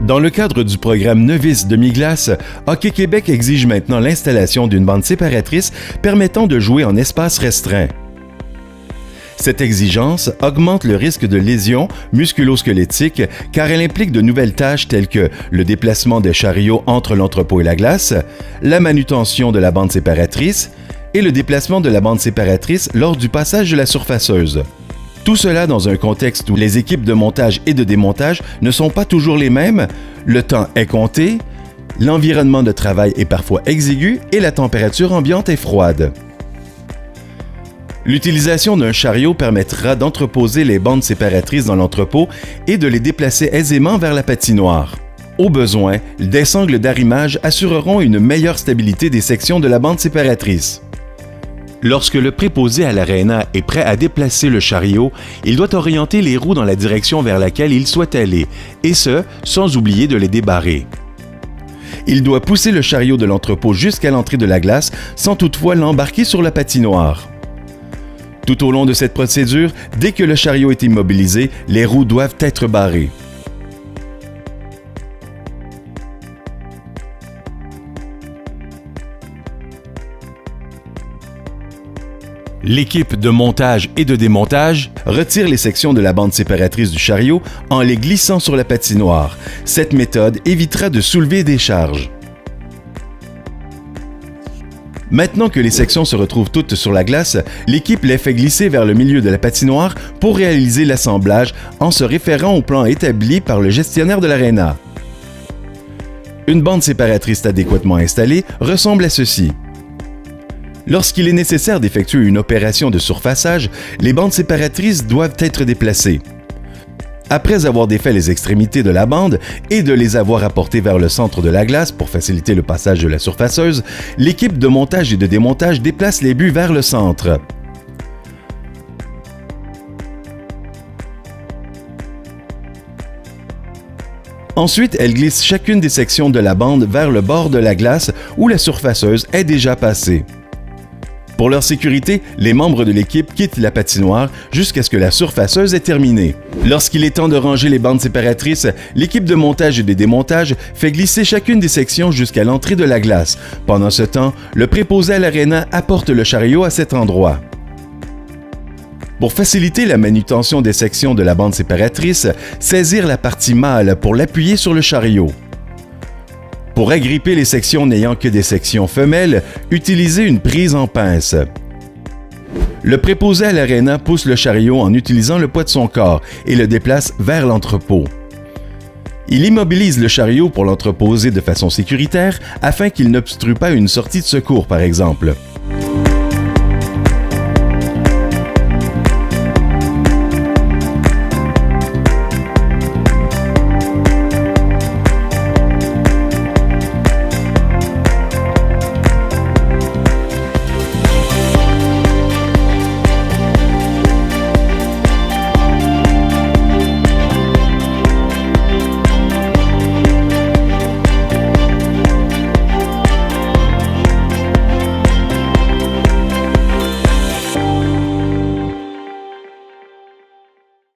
Dans le cadre du programme Novice Demi-glace, Hockey Québec exige maintenant l'installation d'une bande séparatrice permettant de jouer en espace restreint. Cette exigence augmente le risque de lésions musculo-squelettiques car elle implique de nouvelles tâches telles que le déplacement des chariots entre l'entrepôt et la glace, la manutention de la bande séparatrice et le déplacement de la bande séparatrice lors du passage de la surfaceuse. Tout cela dans un contexte où les équipes de montage et de démontage ne sont pas toujours les mêmes, le temps est compté, l'environnement de travail est parfois exigu et la température ambiante est froide. L'utilisation d'un chariot permettra d'entreposer les bandes séparatrices dans l'entrepôt et de les déplacer aisément vers la patinoire. Au besoin, des sangles d'arrimage assureront une meilleure stabilité des sections de la bande séparatrice. Lorsque le préposé à l'aréna est prêt à déplacer le chariot, il doit orienter les roues dans la direction vers laquelle il souhaite aller, et ce, sans oublier de les débarrer. Il doit pousser le chariot de l'entrepôt jusqu'à l'entrée de la glace sans toutefois l'embarquer sur la patinoire. Tout au long de cette procédure, dès que le chariot est immobilisé, les roues doivent être barrées. L'équipe de montage et de démontage retire les sections de la bande séparatrice du chariot en les glissant sur la patinoire. Cette méthode évitera de soulever des charges. Maintenant que les sections se retrouvent toutes sur la glace, l'équipe les fait glisser vers le milieu de la patinoire pour réaliser l'assemblage en se référant au plan établi par le gestionnaire de l'aréna. Une bande séparatrice adéquatement installée ressemble à ceci. Lorsqu'il est nécessaire d'effectuer une opération de surfaçage, les bandes séparatrices doivent être déplacées. Après avoir défait les extrémités de la bande et de les avoir apportées vers le centre de la glace pour faciliter le passage de la surfaceuse, l'équipe de montage et de démontage déplace les buts vers le centre. Ensuite, elle glisse chacune des sections de la bande vers le bord de la glace où la surfaceuse est déjà passée. Pour leur sécurité, les membres de l'équipe quittent la patinoire jusqu'à ce que la surfaceuse est terminée. Lorsqu'il est temps de ranger les bandes séparatrices, l'équipe de montage et de démontage fait glisser chacune des sections jusqu'à l'entrée de la glace. Pendant ce temps, le préposé à l'aréna apporte le chariot à cet endroit. Pour faciliter la manutention des sections de la bande séparatrice, saisir la partie mâle pour l'appuyer sur le chariot. Pour agripper les sections n'ayant que des sections femelles, utilisez une prise en pince. Le préposé à l'aréna pousse le chariot en utilisant le poids de son corps et le déplace vers l'entrepôt. Il immobilise le chariot pour l'entreposer de façon sécuritaire afin qu'il n'obstrue pas une sortie de secours, par exemple.